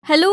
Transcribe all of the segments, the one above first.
Hello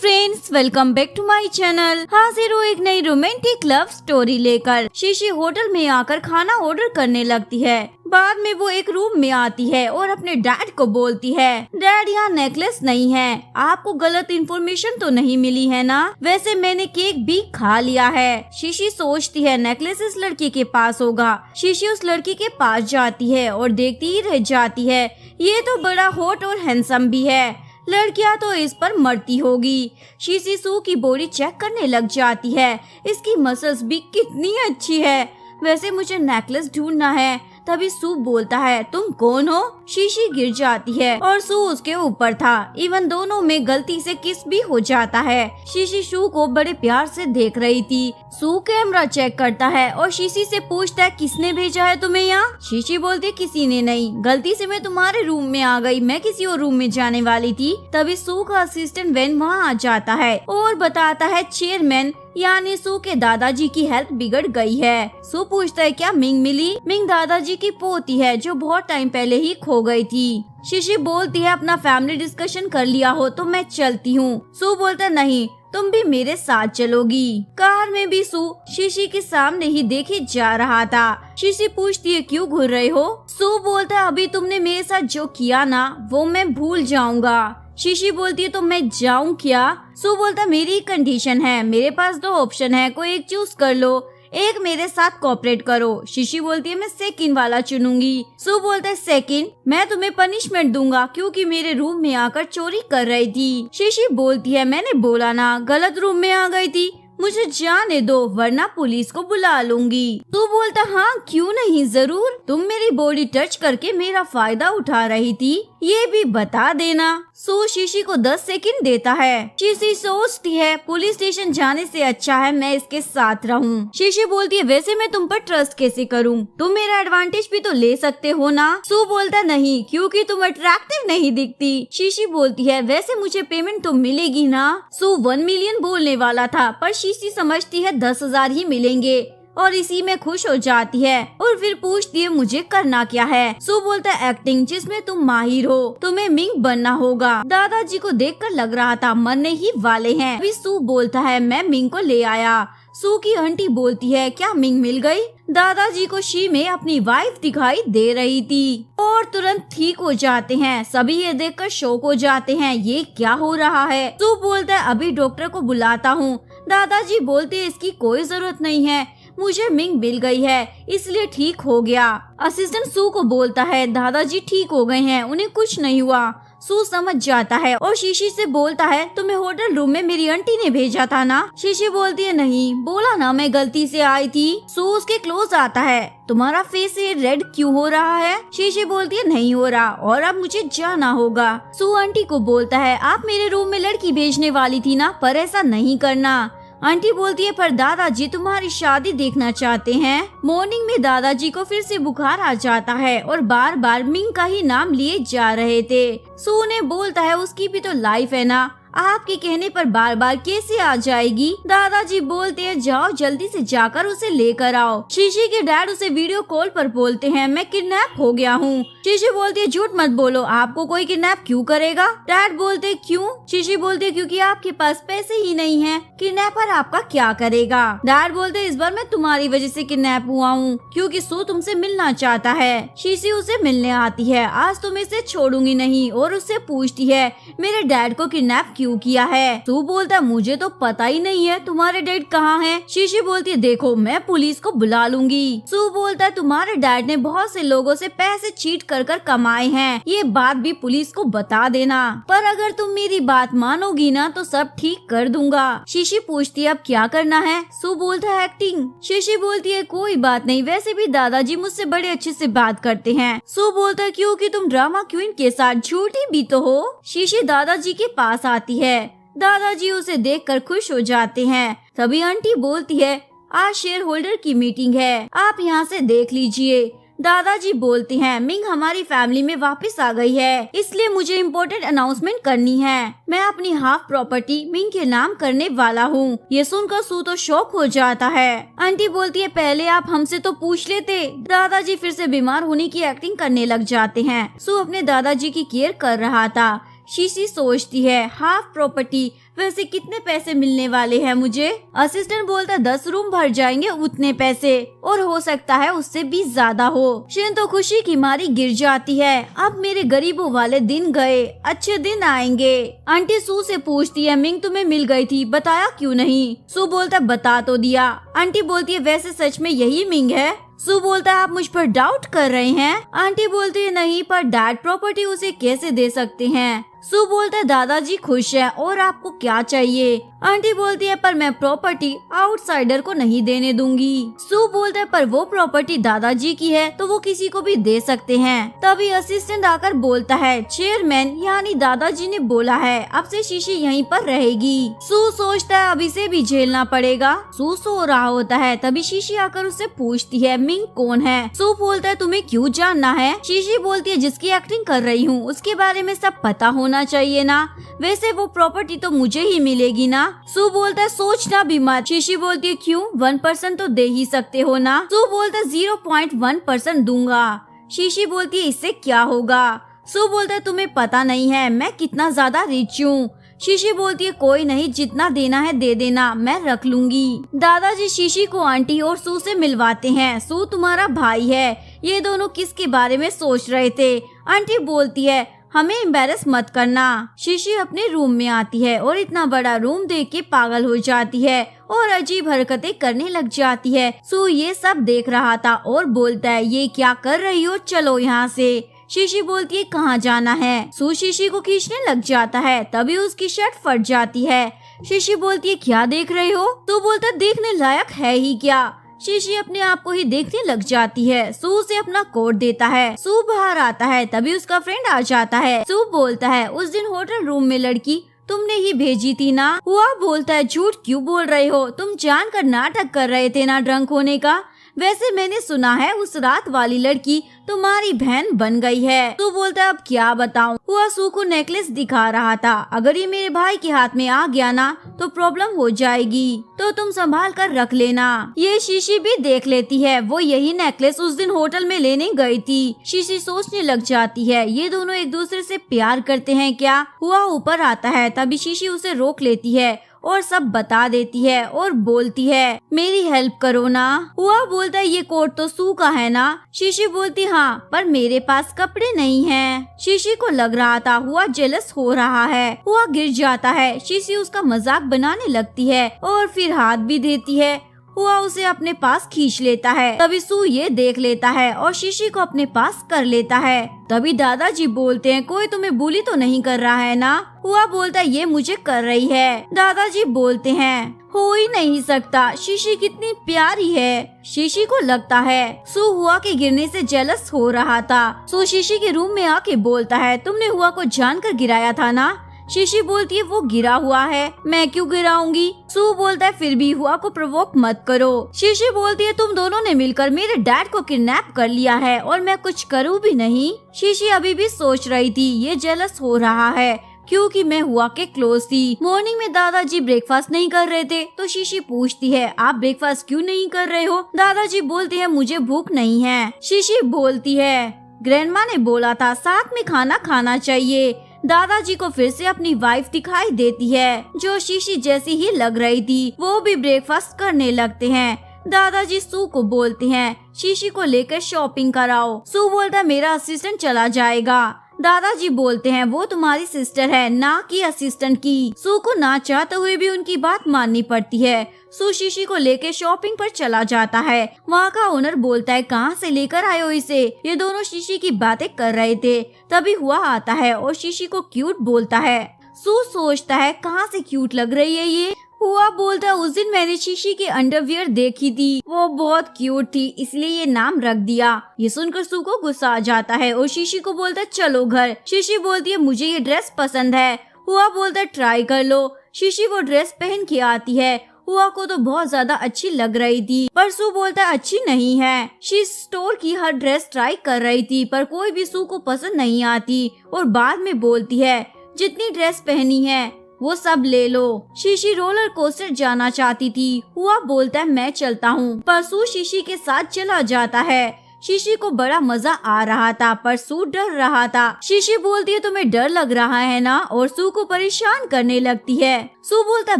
friends, welcome back to my channel. हाजिर हूँ एक नई रोमांटिक लव स्टोरी लेकर। शीशी होटल में आकर खाना ऑर्डर करने लगती है। बाद में वो एक रूम में आती है और अपने डैड को बोलती है, डैड यहाँ नेकलेस नहीं है, आपको गलत इन्फॉर्मेशन तो नहीं मिली है ना? वैसे मैंने केक भी खा लिया है। शीशी सोचती है नेकलेस इस लड़की के पास होगा। शीशी उस लड़की के पास जाती है और देखती ही रह जाती है, ये तो बड़ा हॉट और हैंडसम भी है, लड़कियां तो इस पर मरती होगी। शीशी सू की बॉडी चेक करने लग जाती है, इसकी मसल्स भी कितनी अच्छी है। वैसे मुझे नेकलेस ढूंढना है। तभी सू बोलता है, तुम कौन हो? शीशी गिर जाती है और सू उसके ऊपर था। इवन दोनों में गलती से किस भी हो जाता है। शीशी सू को बड़े प्यार से देख रही थी। सू कैमरा चेक करता है और शीशी से पूछता है, किसने भेजा है तुम्हें यहाँ? शीशी बोलती है, किसी ने नहीं, गलती से मैं तुम्हारे रूम में आ गई, मैं किसी और रूम में जाने वाली थी। तभी सू का असिस्टेंट वेन वहाँ आ जाता है और बताता है चेयरमैन यानी सू के दादाजी की हेल्थ बिगड़ गई है। सू पूछता है, क्या मिंग मिली? मिंग दादाजी की पोती है जो बहुत टाइम पहले ही खो गई थी। शीशी बोलती है, अपना फैमिली डिस्कशन कर लिया हो तो मैं चलती हूँ। सू बोलता, नहीं, तुम भी मेरे साथ चलोगी। कार में भी सू शीशी के सामने ही देखे जा रहा था। शीशी पूछती है, क्यों घूर रहे हो? सू बोलता है, अभी तुमने मेरे साथ जो किया ना वो मैं भूल जाऊंगा। शीशी बोलती है, तो मैं जाऊं क्या? सू बोलता, मेरी कंडीशन है, मेरे पास दो ऑप्शन है, कोई एक चूज कर लो, एक मेरे साथ कोऑपरेट करो। शीशी बोलती है, मैं सेकंड वाला चुनूंगी। सू बोलता है, सेकंड? मैं तुम्हें पनिशमेंट दूंगा क्योंकि मेरे रूम में आकर चोरी कर रही थी। शीशी बोलती है, मैंने बोला ना, गलत रूम में आ गई थी, मुझे जाने दो वरना पुलिस को बुला लूंगी। तू बोलता, हाँ क्यों नहीं, जरूर। तुम मेरी बॉडी टच करके मेरा फायदा उठा रही थी, ये भी बता देना। सू शीशी को 10 सेकंड देता है। शीशी सोचती है, पुलिस स्टेशन जाने से अच्छा है मैं इसके साथ रहूं। शीशी बोलती है, वैसे मैं तुम पर ट्रस्ट कैसे करूं? तुम मेरा एडवांटेज भी तो ले सकते हो ना? सू बोलता, नहीं, क्योंकि तुम अट्रैक्टिव नहीं दिखती। शीशी बोलती है, वैसे मुझे पेमेंट तो मिलेगी ना? सू 1 मिलियन बोलने वाला था पर शीशी समझती है 10,000 ही मिलेंगे और इसी में खुश हो जाती है और फिर पूछती है, मुझे करना क्या है? सू बोलता है, एक्टिंग, जिसमें तुम माहिर हो, तुम्हें मिंग बनना होगा। दादाजी को देखकर लग रहा था मरने ही वाले हैं। अभी सू बोलता है, मैं मिंग को ले आया। सू की आंटी बोलती है, क्या मिंग मिल गई? दादाजी को शी में अपनी वाइफ दिखाई दे रही थी और तुरंत ठीक हो जाते हैं। सभी ये देखकर शॉक हो जाते हैं, ये क्या हो रहा है? सू बोलता है, अभी डॉक्टर को बुलाता हूँ। दादाजी बोलते हैं, इसकी कोई जरूरत नहीं है, मुझे मिंग मिल गई है इसलिए ठीक हो गया। असिस्टेंट सू को बोलता है, दादाजी ठीक हो गए हैं, उन्हें कुछ नहीं हुआ। सू समझ जाता है और शीशी से बोलता है, तुम्हें होटल रूम में मेरी आंटी ने भेजा था ना? शीशी बोलती है, नहीं, बोला ना मैं गलती से आई थी। सू उसके क्लोज आता है, तुम्हारा फेस ये रेड क्यों हो रहा है? शीशी बोलती है, नहीं हो रहा और अब मुझे जाना होगा। सू आंटी को बोलता है, आप मेरे रूम में लड़की भेजने वाली थी ना, पर ऐसा नहीं करना। आंटी बोलती है, पर दादाजी तुम्हारी शादी देखना चाहते हैं। मॉर्निंग में दादाजी को फिर से बुखार आ जाता है और बार बार मिंग का ही नाम लिए जा रहे थे। सू ने बोलता है, उसकी भी तो लाइफ है ना, आपके कहने पर बार बार कैसे आ जाएगी? दादाजी बोलते हैं, जाओ जल्दी से जाकर उसे लेकर आओ। शीशी के डैड उसे वीडियो कॉल पर बोलते हैं, मैं किडनैप हो गया हूँ। शीशी बोलती है, झूठ मत बोलो, आपको कोई किडनैप क्यों करेगा? डैड बोलते, क्यों? शीशी बोलती है, क्योंकि आपके पास पैसे ही नहीं है, किडनैपर आपका क्या करेगा? डैड बोलते, इस बार मैं तुम्हारी वजह से किडनैप हुआ हूँ क्योंकि सू तुमसे मिलना चाहता है। शीशी उसे मिलने आती है, आज तुम इसे छोड़ूंगी नहीं, और उससे पूछती है, मेरे डैड को किडनैप क्यों किया है? सू बोलता, मुझे तो पता ही नहीं है तुम्हारे डैड कहाँ हैं। शीशी बोलती है, देखो मैं पुलिस को बुला लूंगी। सू बोलता है, तुम्हारे डैड ने बहुत से लोगों से पैसे चीट कर कमाए हैं, ये बात भी पुलिस को बता देना, पर अगर तुम मेरी बात मानोगी ना तो सब ठीक कर दूंगा। शीशी पूछती है, अब क्या करना है? सू बोलता है, एक्टिंग। शीशी बोलती है, कोई बात नहीं, वैसे भी दादाजी मुझसे बड़े अच्छे से बात करते हैं। सू बोलता है, क्योंकि तुम ड्रामा क्वीन के साथ झूठी भी तो हो। शीशी दादाजी के पास आती है, दादाजी उसे देखकर खुश हो जाते हैं। तभी आंटी बोलती है, आज शेयर होल्डर की मीटिंग है, आप यहाँ से देख लीजिए। दादाजी बोलते हैं, मिंग हमारी फैमिली में वापस आ गई है, इसलिए मुझे इम्पोर्टेंट अनाउंसमेंट करनी है। मैं अपनी हाफ प्रॉपर्टी मिंग के नाम करने वाला हूँ। ये सुनकर सू तो शॉक हो जाता है। आंटी बोलती है, पहले आप हमसे तो पूछ लेते। दादाजी फिर से बीमार होने की एक्टिंग करने लग जाते हैं। सू अपने दादाजी की केयर कर रहा था। शीशी सोचती है हाफ प्रॉपर्टी, वैसे कितने पैसे मिलने वाले हैं मुझे। असिस्टेंट बोलता 10 रूम भर जाएंगे उतने पैसे, और हो सकता है उससे भी ज्यादा हो। शिन तो खुशी की मारी गिर जाती है, अब मेरे गरीबों वाले दिन गए, अच्छे दिन आएंगे। आंटी सू से पूछती है मिंग तुम्हें मिल गई थी, बताया क्यों नहीं। सू बोलता बता तो दिया। आंटी बोलती है वैसे सच में यही मिंग है। सू बोलता है आप मुझ पर डाउट कर रहे हैं। आंटी बोलती है नहीं, पर डैड प्रॉपर्टी उसे कैसे दे सकते हैं। सू बोलता है दादाजी खुश है और आपको क्या चाहिए। आंटी बोलती है पर मैं प्रॉपर्टी आउटसाइडर को नहीं देने दूंगी। सू बोलता है पर वो प्रॉपर्टी दादाजी की है तो वो किसी को भी दे सकते हैं। तभी असिस्टेंट आकर बोलता है चेयरमैन यानी दादाजी ने बोला है अब से शीशी यहीं पर रहेगी। सू सोचता है अब इसे भी झेलना पड़ेगा। सू सो रहा होता है, तभी शीशी आकर उससे पूछती है मिंग कौन है। सू बोलता है तुम्हें क्यों जानना है। शीशी बोलती है जिसकी एक्टिंग कर रही हूँ उसके बारे में सब पता होना चाहिए ना, वैसे वो प्रॉपर्टी तो मुझे ही मिलेगी ना। सू बोलता है सोचना भी मत। शीशी बोलती है क्यों, 1% तो दे ही सकते हो ना। सू बोलता है 0.1% दूंगा। शीशी बोलती है इससे क्या होगा। सू बोलता है तुम्हें पता नहीं है मैं कितना ज्यादा रिच हूँ। शीशी बोलती है कोई नहीं, जितना देना है दे देना, मैं रख लूंगी। दादाजी शीशी को आंटी और सू से मिलवाते हैं। सू तुम्हारा भाई है। ये दोनों किसके बारे में सोच रहे थे। आंटी बोलती है हमें एम्बैरस मत करना। शीशी अपने रूम में आती है और इतना बड़ा रूम देख के पागल हो जाती है और अजीब हरकतें करने लग जाती है। सू ये सब देख रहा था और बोलता है ये क्या कर रही हो, चलो यहाँ से। शीशी बोलती है कहाँ जाना है। सू शीशी को खींचने लग जाता है, तभी उसकी शर्ट फट जाती है। शीशी बोलती है क्या देख रहे हो। सू बोलता है देखने लायक है ही क्या। शीशी अपने आप को ही देखने लग जाती है। सू उसे अपना कोट देता है। सू बाहर आता है, तभी उसका फ्रेंड आ जाता है। सू बोलता है उस दिन होटल रूम में लड़की तुमने ही भेजी थी ना। हुआ बोलता है झूठ क्यों बोल रहे हो, तुम जानकर नाटक कर रहे थे ना ड्रंक होने का। वैसे मैंने सुना है उस रात वाली लड़की तुम्हारी बहन बन गई है। तू बोलता है अब क्या बताऊं। हुआ सू को नेकलेस दिखा रहा था, अगर ये मेरे भाई के हाथ में आ गया ना तो प्रॉब्लम हो जाएगी, तो तुम संभाल कर रख लेना। ये शीशी भी देख लेती है, वो यही नेकलेस उस दिन होटल में लेने गई थी। शीशी सोचने लग जाती है ये दोनों एक दूसरे से प्यार करते हैं क्या। हुआ ऊपर आता है, तभी शीशी उसे रोक लेती है और सब बता देती है और बोलती है मेरी हेल्प करो ना। हुआ बोलता है ये कोट तो सू का है ना। शीशी बोलती हाँ, पर मेरे पास कपड़े नहीं हैं। शीशी को लग रहा था हुआ जेलस हो रहा है। हुआ गिर जाता है। शीशी उसका मजाक बनाने लगती है और फिर हाथ भी देती है। हुआ उसे अपने पास खींच लेता है, तभी सू ये देख लेता है और शीशी को अपने पास कर लेता है। तभी दादाजी बोलते हैं कोई तुम्हें बुली तो नहीं कर रहा है ना। हुआ बोलता है ये मुझे कर रही है। दादाजी बोलते हैं हो ही नहीं सकता, शीशी कितनी प्यारी है। शीशी को लगता है सू हुआ के गिरने से जेलस हो रहा था। सू शीशी के रूम में आके बोलता है तुमने हुआ को जानकर गिराया था ना। शीशी बोलती है वो गिरा हुआ है, मैं क्यों गिराऊंगी। सू बोलता है फिर भी हुआ को प्रवोक मत करो। शीशी बोलती है तुम दोनों ने मिलकर मेरे डैड को किडनैप कर लिया है और मैं कुछ करूँ भी नहीं। शीशी अभी भी सोच रही थी ये जेलस हो रहा है क्योंकि मैं हुआ के क्लोज थी। मॉर्निंग में दादाजी ब्रेकफास्ट नहीं कर रहे थे तो शीशी पूछती है आप ब्रेकफास्ट क्यों नहीं कर रहे हो। दादाजी बोलते हैं मुझे भूख नहीं है। शीशी बोलती है ग्रैंडमा ने बोला था साथ में खाना खाना चाहिए। दादाजी को फिर से अपनी वाइफ दिखाई देती है जो शीशी जैसी ही लग रही थी। वो भी ब्रेकफास्ट करने लगते हैं। दादाजी सू को बोलते हैं शीशी को लेकर शॉपिंग कराओ। सू बोलता है मेरा असिस्टेंट चला जाएगा। दादाजी बोलते हैं वो तुम्हारी सिस्टर है ना कि असिस्टेंट की। सू को ना चाहते हुए भी उनकी बात माननी पड़ती है। सू शीशी को लेके शॉपिंग पर चला जाता है। वहाँ का ओनर बोलता है कहाँ से लेकर आए हो इसे। ये दोनों शीशी की बातें कर रहे थे, तभी हुआ आता है और शीशी को क्यूट बोलता है। सू सोचता है कहाँ से क्यूट लग रही है ये। हुआ बोलता है उस दिन मैंने शीशी की अंडरवियर देखी थी, वो बहुत क्यूट थी इसलिए ये नाम रख दिया। ये सुनकर सू को गुस्सा आ जाता है और शीशी को बोलता है चलो घर। शीशी बोलती है मुझे ये ड्रेस पसंद है। हुआ बोलता है ट्राई कर लो। शीशी वो ड्रेस पहन के आती है। हुआ को तो बहुत ज्यादा अच्छी लग रही थी, पर सू बोलता है अच्छी नहीं है। शी स्टोर की हर ड्रेस ट्राई कर रही थी पर कोई भी सू को पसंद नहीं आती और बाद में बोलती है जितनी ड्रेस पहनी है वो सब ले लो। शीशी रोलर कोस्टर जाना चाहती थी। हुआ बोलता है मैं चलता हूँ, पर सू शीशी के साथ चला जाता है। शीशी को बड़ा मजा आ रहा था पर सू डर रहा था। शीशी बोलती है तुम्हें डर लग रहा है ना, और सू को परेशान करने लगती है। सू बोलता है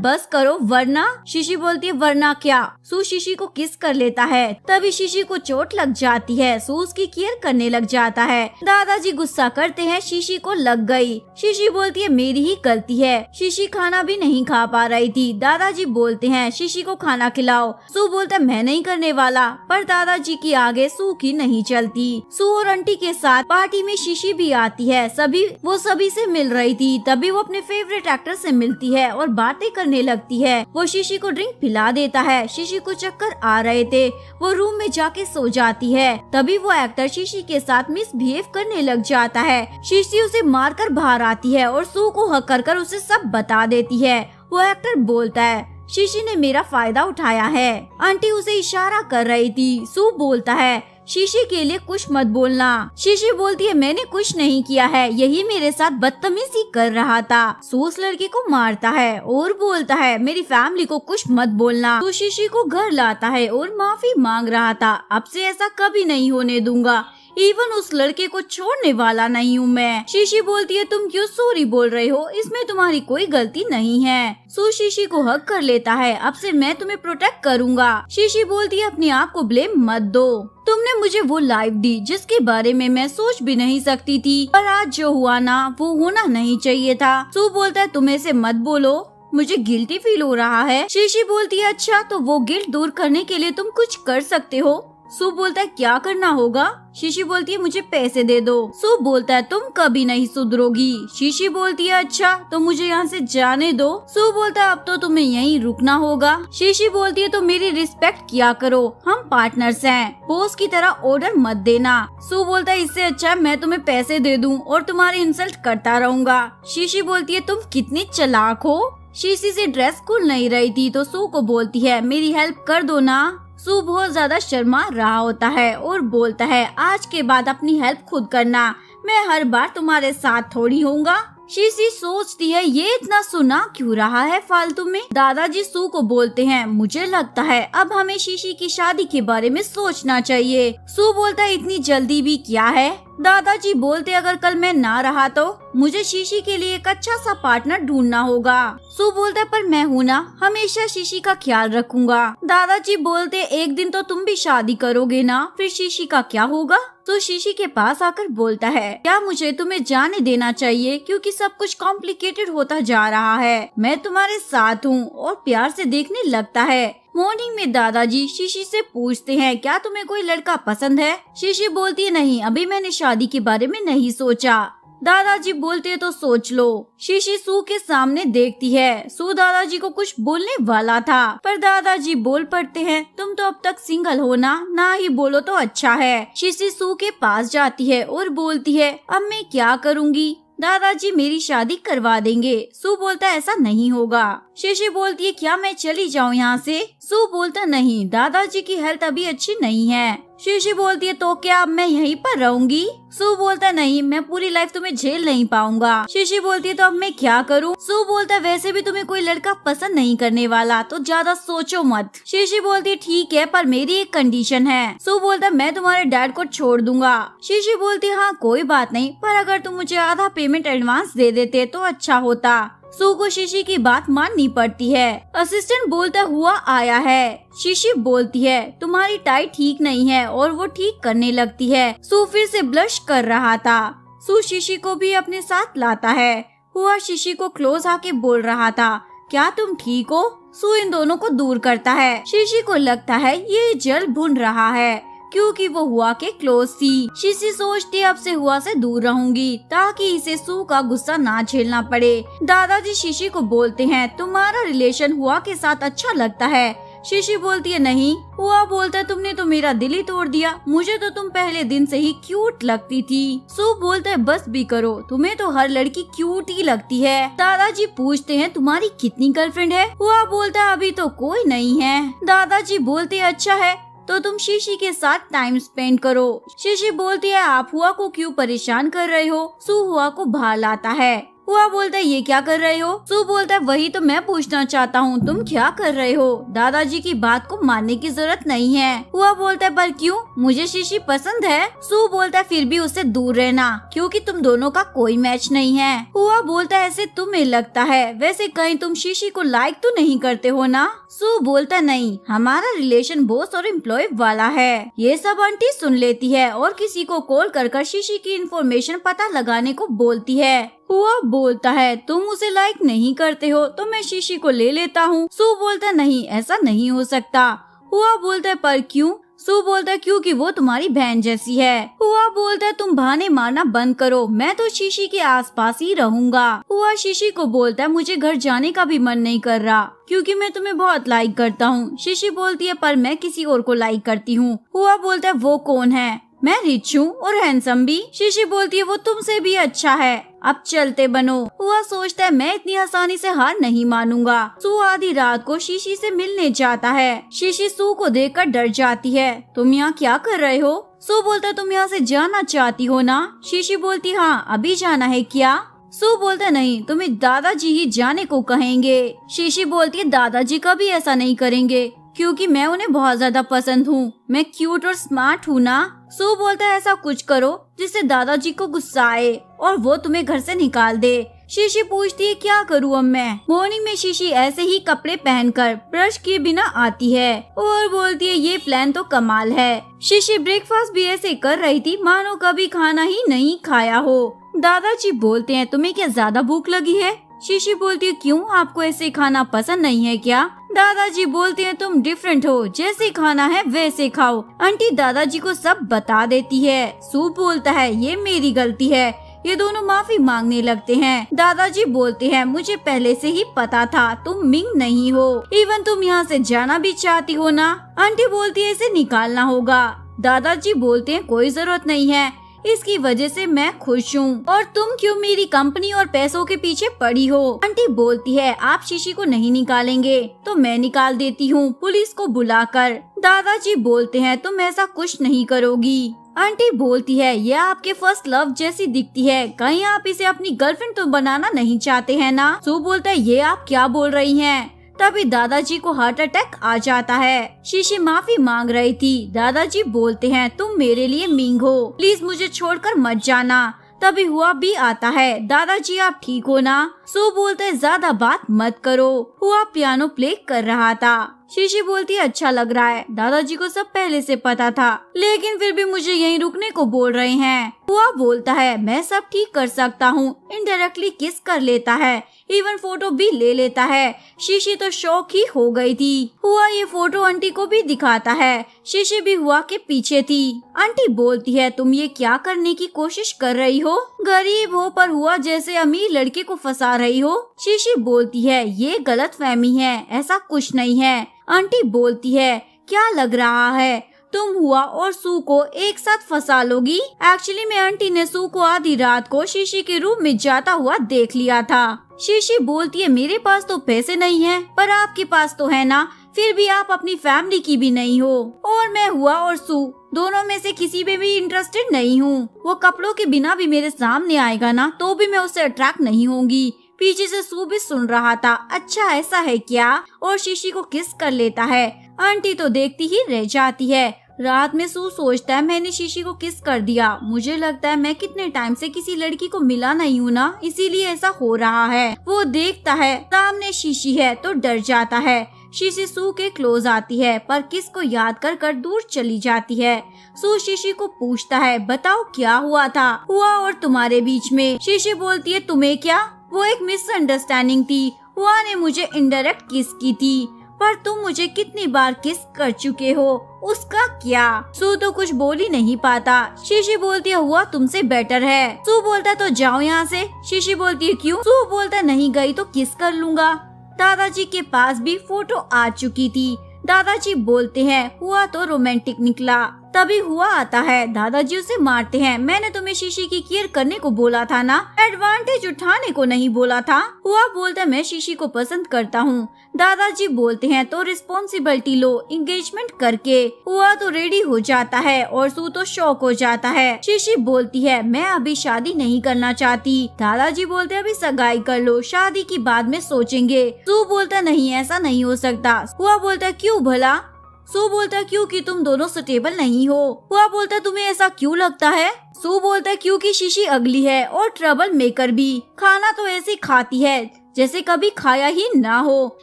बस करो वरना। शीशी बोलती है वरना क्या। सू शीशी को किस कर लेता है। तभी शीशी को चोट लग जाती है। सू उसकी केयर करने लग जाता है। दादाजी गुस्सा करते हैं शीशी को लग गई। शीशी बोलती है मेरी ही गलती है। शीशी खाना भी नहीं खा पा रही थी। दादाजी बोलते हैं शीशी को खाना खिलाओ। सू बोलता है मैं नहीं करने वाला, पर दादाजी की आगे सू की नहीं चलती। सू और आंटी के साथ पार्टी में शीशी भी आती है। सभी से मिल रही थी। तभी वो अपने फेवरेट एक्टर से मिलती है और बातें करने लगती है। वो शीशी को ड्रिंक पिला देता है। शीशी को चक्कर आ रहे थे। वो रूम में जाके सो जाती है। तभी वो एक्टर शीशी के साथ मिसबिहेव करने लग जाता है। शीशी उसे मारकर बाहर आती है और सू को हक कर उसे सब बता देती है। वो एक्टर बोलता है शीशी ने मेरा फायदा उठाया है। आंटी उसे इशारा कर रही थी। सू बोलता है शीशी के लिए कुछ मत बोलना। शीशी बोलती है मैंने कुछ नहीं किया है, यही मेरे साथ बदतमीजी कर रहा था। सू उस लड़के को मारता है और बोलता है मेरी फैमिली को कुछ मत बोलना। तो शीशी को घर लाता है और माफी मांग रहा था। अब से ऐसा कभी नहीं होने दूंगा। इवन उस लड़के को छोड़ने वाला नहीं हूँ मैं। शीशी बोलती है तुम क्यों सॉरी बोल रहे हो, इसमें तुम्हारी कोई गलती नहीं है। सू शीशी को हक कर लेता है। अब से मैं तुम्हें प्रोटेक्ट करूँगा। शीशी बोलती है अपने आप को ब्लेम मत दो। तुमने मुझे वो लाइफ दी जिसके बारे में मैं सोच भी नहीं सकती थी, पर आज जो हुआ ना वो होना नहीं चाहिए था। सू बोलता है तुम ऐसे मत बोलो, मुझे गिल्टी फील हो रहा है। शीशी बोलती है अच्छा तो वो गिल्ट दूर करने के लिए तुम कुछ कर सकते हो। सू बोलता है क्या करना होगा। शीशी बोलती है मुझे पैसे दे दो। सू बोलता है तुम कभी नहीं सुधरोगी। शीशी बोलती है अच्छा तो मुझे यहाँ से जाने दो। सू बोलता है अब तो तुम्हें यहीं रुकना होगा। शीशी बोलती है तो मेरी रिस्पेक्ट किया करो, हम पार्टनर्स हैं, बॉस की तरह ऑर्डर मत देना। सू बोलता है इससे अच्छा मैं तुम्हें पैसे दे दूँ और तुम्हारी इंसल्ट करता रहूँगा। शीशी बोलती है तुम कितनी चालाक हो। शीशी से ड्रेस खुल नहीं रही थी तो सू को बोलती है मेरी हेल्प कर दो ना। सू बहुत ज्यादा शर्मा रहा होता है और बोलता है आज के बाद अपनी हेल्प खुद करना, मैं हर बार तुम्हारे साथ थोड़ी होऊंगा। शीशी सोचती है ये इतना सुना क्यों रहा है फालतू में। दादाजी सू को बोलते हैं मुझे लगता है अब हमें शीशी की शादी के बारे में सोचना चाहिए। सू बोलता है इतनी जल्दी भी क्या है। दादाजी बोलते अगर कल मैं ना रहा तो मुझे शीशी के लिए एक अच्छा सा पार्टनर ढूंढना होगा। सू बोलता है पर मैं हूँ ना, हमेशा शीशी का ख्याल रखूंगा। दादाजी बोलते एक दिन तो तुम भी शादी करोगे ना, फिर शीशी का क्या होगा। तो शीशी के पास आकर बोलता है क्या मुझे तुम्हें जाने देना चाहिए क्योंकि सब कुछ कॉम्प्लिकेटेड होता जा रहा है। मैं तुम्हारे साथ हूँ और प्यार से देखने लगता है। मॉर्निंग में दादाजी शीशी से पूछते हैं क्या तुम्हें कोई लड़का पसंद है। शीशी बोलती है नहीं, अभी मैंने शादी के बारे में नहीं सोचा। दादाजी बोलते तो सोच लो। शीशी सू के सामने देखती है। सू दादाजी को कुछ बोलने वाला था पर दादाजी बोल पड़ते हैं तुम तो अब तक सिंगल हो ना ही बोलो तो अच्छा है। शीशी सू के पास जाती है और बोलती है अब मैं क्या करूँगी, दादाजी मेरी शादी करवा देंगे। सू बोलता ऐसा नहीं होगा। शीशी बोलती है क्या मैं चली जाऊँ यहाँ से। सू बोलता नहीं, दादाजी की हेल्थ अभी अच्छी नहीं है। शीशी बोलती है तो क्या अब मैं यहीं पर रहूंगी। सू बोलता नहीं, मैं पूरी लाइफ तुम्हें झेल नहीं पाऊंगा। शीशी बोलती है तो अब मैं क्या करूं। सू बोलता है वैसे भी तुम्हें कोई लड़का पसंद नहीं करने वाला तो ज्यादा सोचो मत। शीशी बोलती है ठीक है पर मेरी एक कंडीशन है। सू बोलता है मैं तुम्हारे डैड को छोड़ दूंगा। शीशी बोलती है हाँ कोई बात नहीं, पर अगर तुम मुझे आधा पेमेंट एडवांस दे देते तो अच्छा होता। सू को शीशी की बात माननी पड़ती है। असिस्टेंट बोलता हुआ आया है। शीशी बोलती है तुम्हारी टाई ठीक नहीं है और वो ठीक करने लगती है। सू फिर से ब्लश कर रहा था। सू शीशी को भी अपने साथ लाता है। हुआ शीशी को क्लोज आके बोल रहा था क्या तुम ठीक हो। सू इन दोनों को दूर करता है। शीशी को लगता है ये जल भुन रहा है क्योंकि वो हुआ के क्लोज थी। शीशी सोचती अब से हुआ से दूर रहूंगी ताकि इसे सू का गुस्सा ना झेलना पड़े। दादाजी शीशी को बोलते हैं तुम्हारा रिलेशन हुआ के साथ अच्छा लगता है। शीशी बोलती है नहीं। हुआ बोलता है तुमने तो मेरा दिल ही तोड़ दिया, मुझे तो तुम पहले दिन से ही क्यूट लगती थी। सू बोलता है बस भी करो, तुम्हें तो हर लड़की क्यूट ही लगती है। दादाजी पूछते हैं तुम्हारी कितनी गर्लफ्रेंड है। हुआ बोलता है अभी तो कोई नहीं है। दादाजी बोलते हैं अच्छा है तो तुम शीशी के साथ टाइम स्पेंड करो। शीशी बोलती है आप हुआ को क्यों परेशान कर रहे हो। सू हुआ को बाहर लाता है। हुआ बोलता है ये क्या कर रहे हो। सू बोलता है वही तो मैं पूछना चाहता हूँ, तुम क्या कर रहे हो। दादाजी की बात को मानने की जरूरत नहीं है। हुआ बोलता है पर क्यों, मुझे शीशी पसंद है। सू बोलता है फिर भी उससे दूर रहना क्योंकि तुम दोनों का कोई मैच नहीं है। हुआ बोलता है ऐसे तुम्हें लगता है, वैसे कहीं तुम शीशी को लाइक तो नहीं करते हो ना। सू बोलता नहीं, हमारा रिलेशन बॉस और एम्प्लॉय वाला है। ये सब आंटी सुन लेती है और किसी को कॉल कर शीशी की इंफॉर्मेशन पता लगाने को बोलती है। हुआ बोलता है तुम उसे लाइक नहीं करते हो तो मैं शीशी को ले लेता हूँ। सू बोलता नहीं, ऐसा नहीं हो सकता। हुआ बोलता है पर क्यों। सू बोलता है क्योंकि वो तुम्हारी बहन जैसी है। हुआ बोलता है तुम बहाने मारना बंद करो, मैं तो शीशी के आसपास ही रहूंगा। हुआ शीशी को बोलता है मुझे घर जाने का भी मन नहीं कर रहा क्योंकि मैं तुम्हें बहुत लाइक करता हूँ। शीशी बोलती है पर मैं किसी और को लाइक करती हूँ। हुआ बोलता है वो कौन है। मैं रिच हूँ और हैंडसम भी। शीशी बोलती है वो तुमसे भी अच्छा है, अब चलते बनो। हुआ सोचता है मैं इतनी आसानी से हार नहीं मानूंगा। सू आधी रात को शीशी से मिलने जाता है। शीशी सू को देखकर डर जाती है। तुम यहाँ क्या कर रहे हो। सू बोलता है तुम यहाँ से जाना चाहती हो ना। शीशी बोलती हाँ अभी जाना है क्या। सू बोलता नहीं, तुम्हें दादाजी ही जाने को कहेंगे। शीशी बोलती है दादाजी कभी ऐसा नहीं करेंगे क्योंकि मैं उन्हें बहुत ज्यादा पसंद हूँ, मैं क्यूट और स्मार्ट हूँ ना। सू बोलता है ऐसा कुछ करो जिससे दादाजी को गुस्सा आए और वो तुम्हें घर से निकाल दे। शीशी पूछती है क्या करूँ अब मैं। मॉर्निंग में शीशी ऐसे ही कपड़े पहनकर ब्रश किए बिना आती है और बोलती है ये प्लान तो कमाल है। शीशी ब्रेकफास्ट भी ऐसे कर रही थी मानो कभी खाना ही नहीं खाया हो। दादाजी बोलते हैं तुम्हें क्या ज्यादा भूख लगी है। शीशी बोलती है क्यों, आपको ऐसे खाना पसंद नहीं है क्या। दादाजी बोलते हैं तुम डिफरेंट हो, जैसे खाना है वैसे खाओ। आंटी दादाजी को सब बता देती है। सू बोलता है ये मेरी गलती है। ये दोनों माफी मांगने लगते हैं। दादाजी बोलते हैं मुझे पहले से ही पता था तुम मिंग नहीं हो, इवन तुम यहाँ से जाना भी चाहती हो ना। आंटी बोलती है इसे निकालना होगा। दादाजी बोलते हैं कोई जरूरत नहीं है, इसकी वजह से मैं खुश हूँ और तुम क्यों मेरी कंपनी और पैसों के पीछे पड़ी हो। आंटी बोलती है आप शीशी को नहीं निकालेंगे तो मैं निकाल देती हूँ पुलिस को बुलाकर। दादाजी बोलते हैं तुम ऐसा कुछ नहीं करोगी। आंटी बोलती है ये आपके फर्स्ट लव जैसी दिखती है, कहीं आप इसे अपनी गर्लफ्रेंड तो बनाना नहीं चाहते हैं ना। सू बोलता है ये आप क्या बोल रही हैं। तभी दादाजी को हार्ट अटैक आ जाता है। शीशी माफी मांग रही थी। दादाजी बोलते हैं तुम मेरे लिए मिंग हो, प्लीज मुझे छोड़कर मत जाना। तभी हुआ भी आता है। दादाजी आप ठीक हो ना। सू बोलते हैं ज्यादा बात मत करो। हुआ पियानो प्ले कर रहा था। शीशी बोलती है अच्छा लग रहा है, दादाजी को सब पहले से पता था लेकिन फिर भी मुझे यहीं रुकने को बोल रहे हैं। हुआ बोलता है मैं सब ठीक कर सकता हूँ। इनडायरेक्टली किस कर लेता है, इवन फोटो भी ले लेता है। शीशी तो शौक ही हो गई थी। हुआ ये फोटो आंटी को भी दिखाता है। शीशी भी हुआ के पीछे थी। आंटी बोलती है तुम ये क्या करने की कोशिश कर रही हो, गरीब हो पर हुआ जैसे अमीर लड़के को फंसा रही हो। शीशी बोलती है ये गलत फहमी है, ऐसा कुछ नहीं है। आंटी बोलती है क्या लग रहा है तुम हुआ और सू को एक साथ फंसा लोगी। एक्चुअली में आंटी ने सू को आधी रात को शीशी के रूम में जाता हुआ देख लिया था। शीशी बोलती है मेरे पास तो पैसे नहीं है पर आपके पास तो है ना, फिर भी आप अपनी फैमिली की भी नहीं हो और मैं हुआ और सू दोनों में से किसी में भी इंटरेस्टेड नहीं हूँ। वो कपड़ों के बिना भी मेरे सामने आएगा ना तो भी मैं उससे अट्रैक्ट नहीं होंगी। पीछे से सू भी सुन रहा था। अच्छा ऐसा है क्या, और शीशी को किस कर लेता है। आंटी तो देखती ही रह जाती है। रात में सू सोचता है मैंने शीशी को किस कर दिया, मुझे लगता है मैं कितने टाइम से किसी लड़की को मिला नहीं हूँ ना, इसीलिए ऐसा हो रहा है। वो देखता है सामने शीशी है तो डर जाता है। शीशी सू के क्लोज आती है पर किस को याद कर कर दूर चली जाती है। सू शीशी को पूछता है बताओ क्या हुआ था हुआ और तुम्हारे बीच में। शीशी बोलती है तुम्हें क्या, वो एक मिसअंडरस्टैंडिंग थी। हुआ ने मुझे इनडायरेक्ट किस की थी पर तुम मुझे कितनी बार किस कर चुके हो, उसका क्या। सू तो कुछ बोल ही नहीं पाता। शीशी बोलती है हुआ तुमसे बेटर है। सू बोलता तो जाओ यहाँ से। शीशी बोलती है क्यों। सू बोलता नहीं गई तो किस कर लूंगा। दादाजी के पास भी फोटो आ चुकी थी। दादाजी बोलते हैं हुआ तो रोमांटिक निकला। तभी हुआ आता है। दादाजी उसे मारते हैं। मैंने तुम्हें शीशी की केयर करने को बोला था ना, एडवांटेज उठाने को नहीं बोला था। हुआ बोलता है मैं शीशी को पसंद करता हूँ। दादाजी बोलते हैं तो रिस्पॉन्सिबिलिटी लो एंगेजमेंट करके। हुआ तो रेडी हो जाता है और सू तो शॉक हो जाता है। शीशी बोलती है मैं अभी शादी नहीं करना चाहती। दादाजी बोलते हैं अभी सगाई कर लो, शादी की बाद में सोचेंगे। सू बोलता नहीं ऐसा नहीं हो सकता। हुआ बोलता है क्यों भला? सू बोलता क्योंकि तुम दोनों स्टेबल नहीं हो। हुआ बोलता तुम्हें ऐसा क्यों लगता है? सू बोलता क्योंकि शीशी अगली है और ट्रबल मेकर भी। खाना तो ऐसे खाती है जैसे कभी खाया ही ना हो।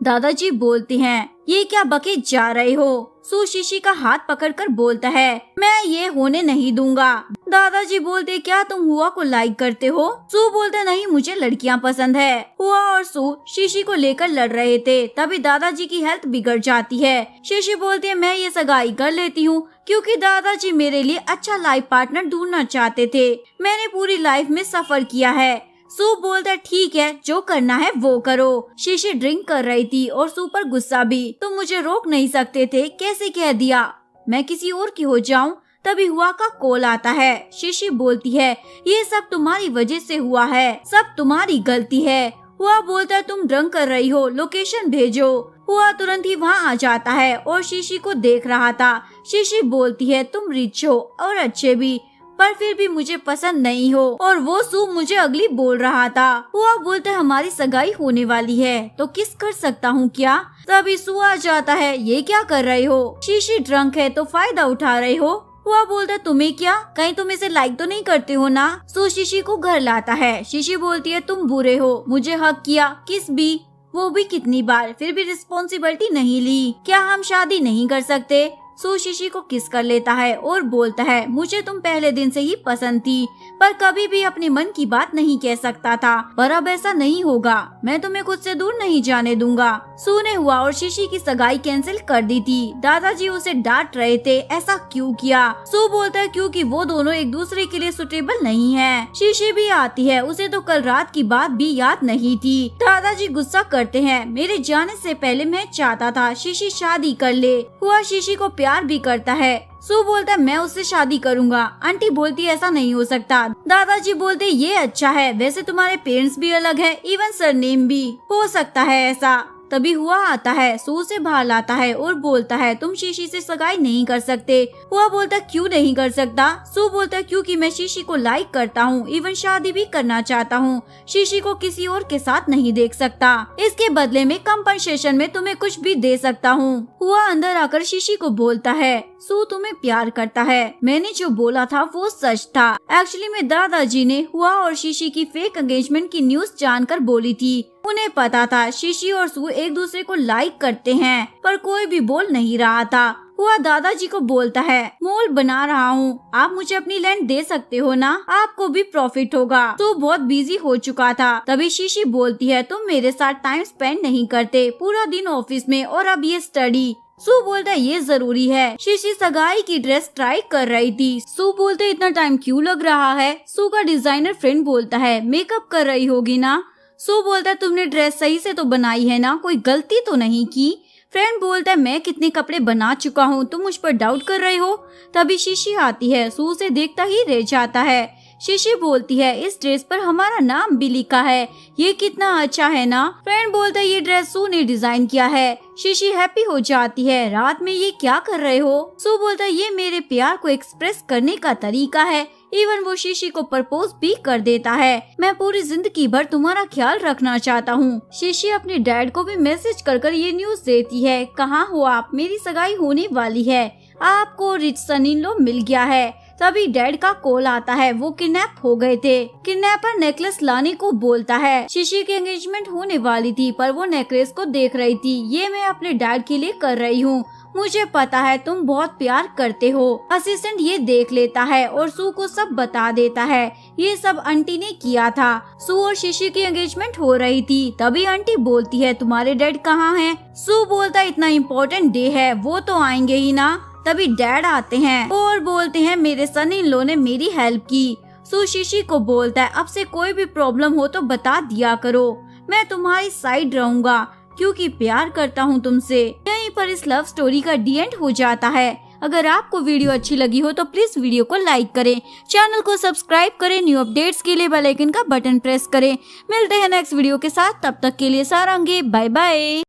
दादाजी बोलते हैं ये क्या बके जा रहे हो? सू शीशी का हाथ पकड़कर बोलता है मैं ये होने नहीं दूंगा। दादाजी बोलते क्या तुम हुआ को लाइक करते हो? सू बोलते नहीं मुझे लड़कियां पसंद है। हुआ और सू शीशी को लेकर लड़ रहे थे, तभी दादाजी की हेल्थ बिगड़ जाती है। शीशी बोलती है मैं ये सगाई कर लेती हूँ क्योंकि दादाजी मेरे लिए अच्छा लाइफ पार्टनर ढूंढना चाहते थे। मैंने पूरी लाइफ में सफर किया है। सू बोलता ठीक है जो करना है वो करो। शीशी ड्रिंक कर रही थी और सू पर गुस्सा भी। तुम मुझे रोक नहीं सकते थे, कैसे कह दिया मैं किसी और की हो जाऊं? तभी हुआ का कॉल आता है। शीशी बोलती है ये सब तुम्हारी वजह से हुआ है, सब तुम्हारी गलती है। हुआ बोलता है तुम ड्रंक कर रही हो, लोकेशन भेजो। हुआ तुरंत ही वहाँ आ जाता है और शीशी को देख रहा था। शीशी बोलती है तुम रिच हो और अच्छे भी, पर फिर भी मुझे पसंद नहीं हो। और वो सू मुझे अगली बोल रहा था। हुआ बोलता है हमारी सगाई होने वाली है तो किस कर सकता हूँ क्या? तभी सू आ जाता है ये क्या कर रहे हो? शीशी ड्रंक है तो फायदा उठा रहे हो। हुआ बोलता तुम्हें क्या, कहीं तुम इसे लाइक तो नहीं करते हो ना? सू शीशी को घर लाता है। शीशी बोलती है तुम बुरे हो, मुझे हक किया, किस भी, वो भी कितनी बार, फिर भी रिस्पॉन्सिबिलिटी नहीं ली। क्या हम शादी नहीं कर सकते? सू शीशी को किस कर लेता है और बोलता है मुझे तुम पहले दिन से ही पसंद थी, पर कभी भी अपने मन की बात नहीं कह सकता था, पर अब ऐसा नहीं होगा। मैं तुम्हें खुद से दूर नहीं जाने दूंगा। सू ने हुआ और शीशी की सगाई कैंसिल कर दी थी। दादाजी उसे डांट रहे थे ऐसा क्यों किया? सू बोलता है क्योंकि वो दोनों एक दूसरे के लिए सुटेबल नहीं है। शीशी भी आती है, उसे तो कल रात की बात भी याद नहीं थी। दादाजी गुस्सा करते हैं मेरे जाने से पहले मैं चाहता था शीशी शादी कर ले। हुआ शीशी को प्यार भी करता है। सू बोलता है मैं उससे शादी करूंगा। आंटी बोलती ऐसा नहीं हो सकता। दादाजी बोलते ये अच्छा है, वैसे तुम्हारे पेरेंट्स भी अलग है, इवन सरनेम भी हो सकता है ऐसा। तभी हुआ आता है, सू से बाहर लाता है और बोलता है तुम शीशी से सगाई नहीं कर सकते। हुआ बोलता क्यों नहीं कर सकता? सू बोलता क्योंकि मैं शीशी को लाइक करता हूँ, इवन शादी भी करना चाहता हूँ। शीशी को किसी और के साथ नहीं देख सकता, इसके बदले में कंपनसेशन में तुम्हें कुछ भी दे सकता हूँ। हुआ अंदर आकर शीशी को बोलता है सू तुम्हें प्यार करता है, मैंने जो बोला था वो सच था। एक्चुअली में दादाजी ने हुआ और शीशी की फेक एंगेजमेंट की न्यूज जानकर बोली थी। उन्हें पता था शीशी और सू एक दूसरे को लाइक करते हैं, पर कोई भी बोल नहीं रहा था। हुआ दादाजी को बोलता है मॉल बना रहा हूँ, आप मुझे अपनी लैंड दे सकते हो ना, आपको भी प्रॉफिट होगा। तो बहुत बिजी हो चुका था। तभी शीशी बोलती है तुम मेरे साथ टाइम स्पेंड नहीं करते, पूरा दिन ऑफिस में और अब ये स्टडी। सू बोलता है ये जरूरी है। शीशी सगाई की ड्रेस ट्राई कर रही थी। सू बोलते इतना टाइम क्यों लग रहा है? सू का डिजाइनर फ्रेंड बोलता है मेकअप कर रही होगी ना। सू बोलता है तुमने ड्रेस सही से तो बनाई है ना, कोई गलती तो नहीं की? फ्रेंड बोलता है मैं कितने कपड़े बना चुका हूँ, तुम मुझ पर डाउट कर रहे हो? तभी शीशी आती है, सू से देखता ही रह जाता है। शीशी बोलती है इस ड्रेस पर हमारा नाम भी लिखा है, ये कितना अच्छा है ना। फ्रेंड बोलता है ये ड्रेस सू ने डिजाइन किया है। शीशी हैप्पी हो जाती है, रात में ये क्या कर रहे हो? सू बोलता है ये मेरे प्यार को एक्सप्रेस करने का तरीका है। इवन वो शीशी को प्रपोज भी कर देता है, मैं पूरी जिंदगी भर तुम्हारा ख्याल रखना चाहता हूँ। शीशी अपने डैड को भी मैसेज कर ये न्यूज देती है, कहाँ हो आप, मेरी सगाई होने वाली है, आपको रिच सन इन लॉ मिल गया है। तभी डैड का कॉल आता है, वो किडनैप हो गए थे। किडनैपर नेकलेस लाने को बोलता है। शीशी की एंगेजमेंट होने वाली थी, पर वो नेकलेस को देख रही थी। ये मैं अपने डैड के लिए कर रही हूँ, मुझे पता है तुम बहुत प्यार करते हो। असिस्टेंट ये देख लेता है और सू को सब बता देता है, ये सब आंटी ने किया था। सू और शीशी की एंगेजमेंट हो रही थी। तभी आंटी बोलती है तुम्हारे डैड कहाँ हैं? सू बोलता इतना इम्पोर्टेंट डे है, वो तो आएंगे ही ना। तभी डैड आते हैं और बोलते हैं मेरे सन इन लॉ ने मेरी हेल्प की। सू शीशी को बोलता है अब से कोई भी प्रॉब्लम हो तो बता दिया करो, मैं तुम्हारी साइड रहूंगा क्योंकि प्यार करता हूँ तुमसे। यहीं पर इस लव स्टोरी का डी एंड हो जाता है। अगर आपको वीडियो अच्छी लगी हो तो प्लीज वीडियो को लाइक करें, चैनल को सब्सक्राइब करें, न्यू अपडेट्स के लिए बेल आइकन का बटन प्रेस करें। मिलते हैं नेक्स्ट वीडियो के साथ, तब तक के लिए सारंगी, बाय बाय।